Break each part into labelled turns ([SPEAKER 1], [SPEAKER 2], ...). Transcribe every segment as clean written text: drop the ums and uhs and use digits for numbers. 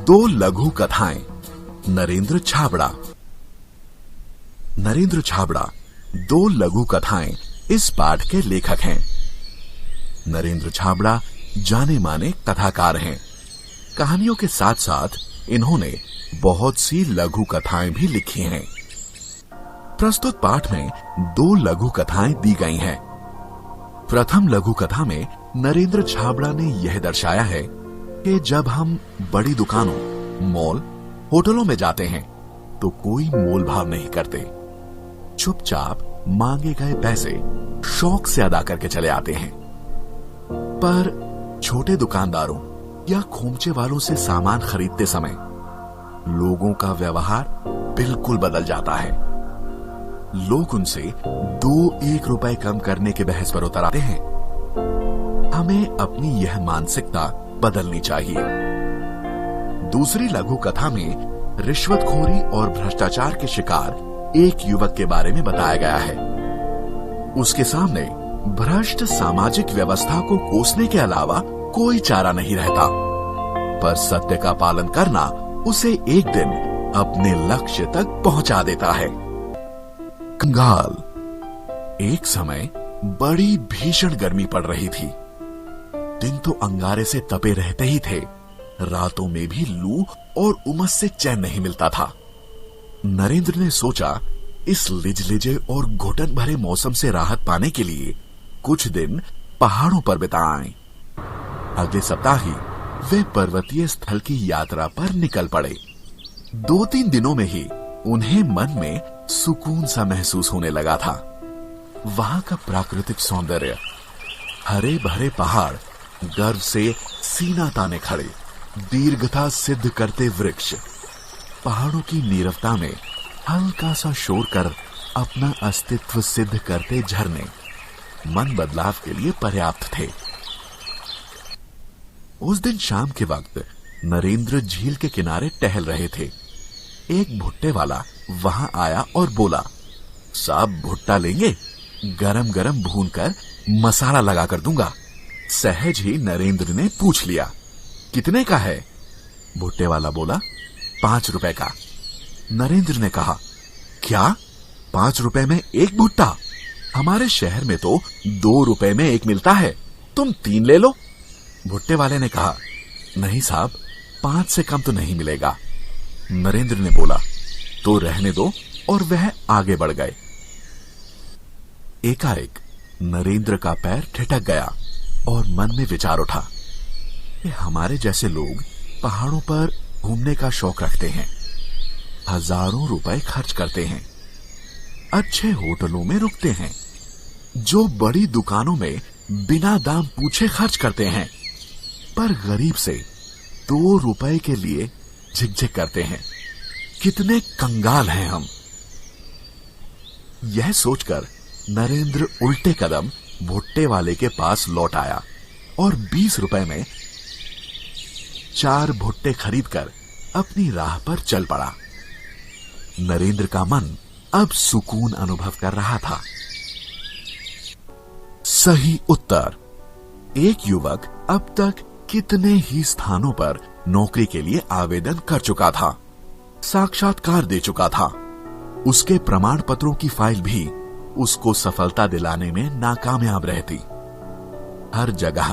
[SPEAKER 1] दो लघु कथाएं। नरेंद्र छाबड़ा। नरेंद्र छाबड़ा दो लघु कथाएं इस पाठ के लेखक हैं। नरेंद्र छाबड़ा जाने माने कथाकार हैं। कहानियों के साथ साथ इन्होंने बहुत सी लघु कथाएं भी लिखी हैं। प्रस्तुत पाठ में दो लघु कथाएं दी गई हैं। प्रथम लघु कथा में नरेंद्र छाबड़ा ने यह दर्शाया है कि जब हम बड़ी दुकानों, मॉल, होटलों में जाते हैं तो कोई मोल भाव नहीं करते। चुपचाप मांगे गए पैसे शौक से अदा करके चले आते हैं। पर छोटे दुकानदारों या खोमचे वालों से सामान खरीदते समय लोगों का व्यवहार बिल्कुल बदल जाता है। लोग उनसे 2-1 रुपए कम करने के बहस पर उतर आते हैं। हमें अपनी यह मानसिकता बदलनी चाहिए। दूसरी लघु कथा में रिश्वतखोरी और भ्रष्टाचार के शिकार एक युवक के बारे में बताया गया है। उसके सामने भ्रष्ट सामाजिक व्यवस्था को कोसने के अलावा कोई चारा नहीं रहता, पर सत्य का पालन करना उसे एक दिन अपने लक्ष्य तक पहुंचा देता है। कंगाल। एक समय बड़ी भीषण गर्मी पड़ रही थी। दिन तो अंगारे से तपे रहते ही थे, रातों में भी लू और उमस से चैन नहीं मिलता था। नरेंद्र ने सोचा इस लिजलिजे और घुटन भरे मौसम से राहत पाने के लिए कुछ दिन पहाड़ों पर बिताएं। अगले सप्ताह ही वे पर्वतीय स्थल की यात्रा पर निकल पड़े। 2-3 दिनों में ही उन्हें मन में सुकून सा महसूस होने लगा था। वहां का प्राकृतिक सौंदर्य, हरे भरे पहाड़, गर्व से सीना ताने खड़े दीर्घता सिद्ध करते वृक्ष, पहाड़ों की नीरवता में हल्का सा शोर कर अपना अस्तित्व सिद्ध करते झरने मन बदलाव के लिए पर्याप्त थे। उस दिन शाम के वक्त नरेंद्र झील के किनारे टहल रहे थे। एक भुट्टे वाला वहां आया और बोला, साहब भुट्टा लेंगे? गरम गरम भून कर मसाला लगाकर दूंगा। सहज ही नरेंद्र ने पूछ लिया, कितने का है? भुट्टे वाला बोला, 5 रुपए का। नरेंद्र ने कहा, क्या 5 रुपए में एक भुट्टा? हमारे शहर में तो 2 रुपए में एक मिलता है, तुम 3 ले लो। भुट्टे वाले ने कहा, नहीं साहब, 5 से कम तो नहीं मिलेगा। नरेंद्र ने बोला, तो रहने दो, और वह आगे बढ़ गए। एकाएक नरेंद्र का पैर ठिठक गया और मन में विचार उठा कि हमारे जैसे लोग पहाड़ों पर घूमने का शौक रखते हैं, हजारों रुपए खर्च करते हैं, अच्छे होटलों में रुकते हैं, जो बड़ी दुकानों में बिना दाम पूछे खर्च करते हैं, पर गरीब से 2 रुपए के लिए झिकझिक करते हैं। कितने कंगाल हैं हम। यह सोचकर नरेंद्र उल्टे कदम भुट्टे वाले के पास लौट आया और 20 रुपए में 4 भुट्टे खरीदकर अपनी राह पर चल पड़ा। नरेंद्र का मन अब सुकून अनुभव कर रहा था। सही उत्तर। एक युवक अब तक कितने ही स्थानों पर नौकरी के लिए आवेदन कर चुका था, साक्षात्कार दे चुका था। उसके प्रमाण पत्रों की फाइल भी उसको सफलता दिलाने में नाकामयाब रहती। हर जगह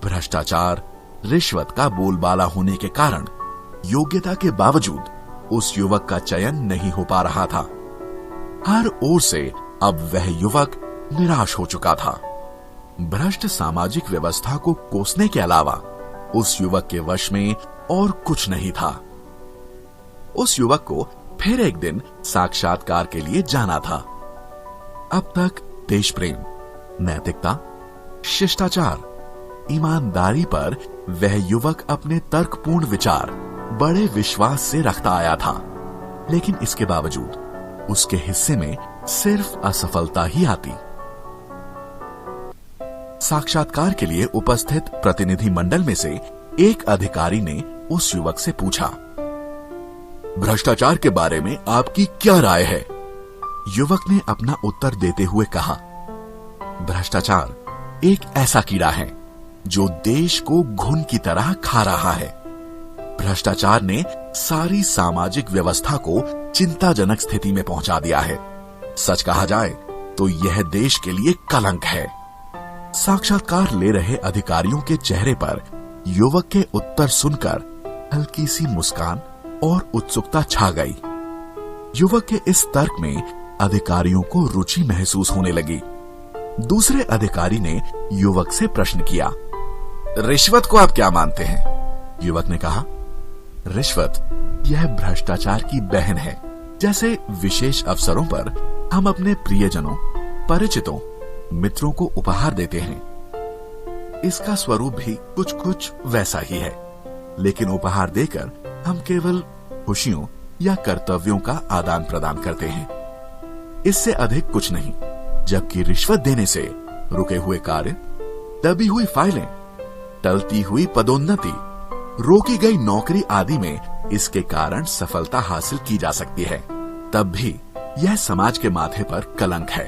[SPEAKER 1] भ्रष्टाचार, रिश्वत का बोलबाला होने के कारण योग्यता के बावजूद उस युवक का चयन नहीं हो पा रहा था। हर ओर से अब वह युवक निराश हो चुका था। भ्रष्ट सामाजिक व्यवस्था को कोसने के अलावा उस युवक के वश में और कुछ नहीं था। उस युवक को फिर एक दिन साक्षात्कार के लिए जाना था। अब तक देश प्रेम, नैतिकता, शिष्टाचार, ईमानदारी पर वह युवक अपने तर्कपूर्ण विचार बड़े विश्वास से रखता आया था, लेकिन इसके बावजूद उसके हिस्से में सिर्फ असफलता ही आती। साक्षात्कार के लिए उपस्थित प्रतिनिधि मंडल में से एक अधिकारी ने उस युवक से पूछा, भ्रष्टाचार के बारे में आपकी क्या राय है? युवक ने अपना उत्तर देते हुए कहा, भ्रष्टाचार एक ऐसा कीड़ा है जो देश को घुन की तरह खा रहा है। भ्रष्टाचार ने सारी सामाजिक व्यवस्था को चिंताजनक स्थिति में पहुंचा दिया है। सच कहा जाए तो यह देश के लिए कलंक है। साक्षात्कार ले रहे अधिकारियों के चेहरे पर युवक के उत्तर सुनकर हल्की सी मुस्कान और उत्सुकता छा गई। युवक के इस तर्क में अधिकारियों को रुचि महसूस होने लगी। दूसरे अधिकारी ने युवक से प्रश्न किया, रिश्वत को आप क्या मानते हैं? युवक ने कहा, रिश्वत यह भ्रष्टाचार की बहन है। जैसे विशेष अवसरों पर हम अपने प्रियजनों, परिचितों, मित्रों को उपहार देते हैं, इसका स्वरूप भी कुछ कुछ वैसा ही है। लेकिन उपहार देकर हम केवल खुशियों या कर्तव्यों का आदान प्रदान करते हैं, इससे अधिक कुछ नहीं। जबकि रिश्वत देने से रुके हुए कार्य, दबी हुई फाइलें, टलती हुई पदोन्नति, रोकी गई नौकरी आदि में इसके कारण सफलता हासिल की जा सकती है। तब भी यह समाज के माथे पर कलंक है।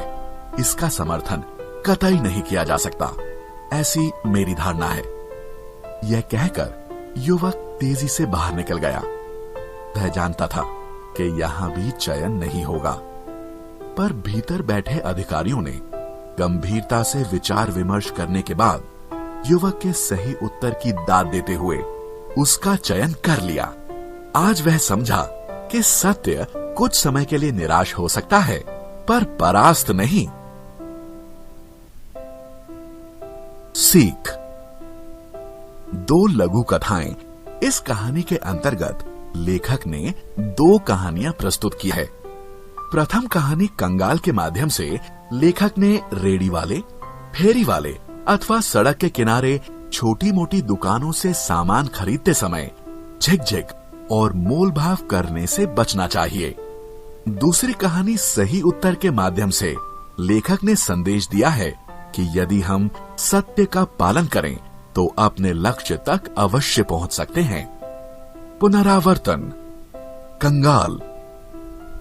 [SPEAKER 1] इसका समर्थन कतई नहीं किया जा सकता, ऐसी मेरी धारणा है। यह कहकर युवक तेजी से बाहर निकल गया। वह जानता था कि यहां भी चयन नहीं होगा, पर भीतर बैठे अधिकारियों ने गंभीरता से विचार विमर्श करने के बाद युवक के सही उत्तर की दाद देते हुए उसका चयन कर लिया। आज वह समझा कि सत्य कुछ समय के लिए निराश हो सकता है, पर परास्त नहीं। सीख। 2 लघु कथाएं। इस कहानी के अंतर्गत लेखक ने 2 कहानियां प्रस्तुत की है। प्रथम कहानी कंगाल के माध्यम से लेखक ने रेडी वाले, फेरी वाले अथवा सड़क के किनारे छोटी मोटी दुकानों से सामान खरीदते समय झिकझिक और मोलभाव करने से बचना चाहिए। दूसरी कहानी सही उत्तर के माध्यम से लेखक ने संदेश दिया है कि यदि हम सत्य का पालन करें तो अपने लक्ष्य तक अवश्य पहुंच सकते हैं। पुनरावर्तन। कंगाल।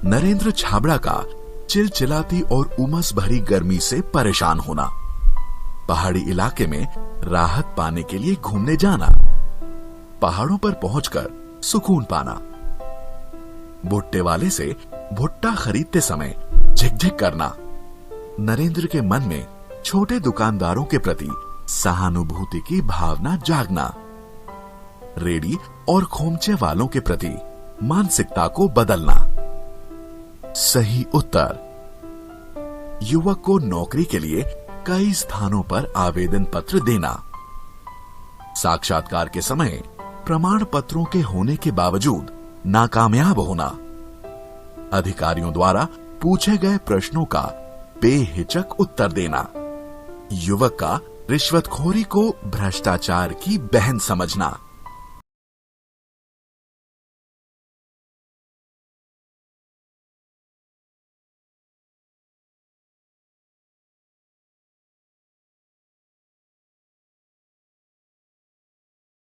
[SPEAKER 1] नरेंद्र छाबड़ा का चिलचिलाती और उमस भरी गर्मी से परेशान होना, पहाड़ी इलाके में राहत पाने के लिए घूमने जाना, पहाड़ों पर पहुंचकर सुकून पाना, भुट्टे वाले से भुट्टा खरीदते समय झिकझिक करना, नरेंद्र के मन में छोटे दुकानदारों के प्रति सहानुभूति की भावना जागना, रेडी और खोमचे वालों के प्रति मानसिकता को बदलना। सही उत्तर। युवक को नौकरी के लिए कई स्थानों पर आवेदन पत्र देना, साक्षात्कार के समय प्रमाण पत्रों के होने के बावजूद नाकामयाब होना, अधिकारियों द्वारा पूछे गए प्रश्नों का बेहिचक उत्तर देना, युवक का रिश्वतखोरी को भ्रष्टाचार की बहन समझना।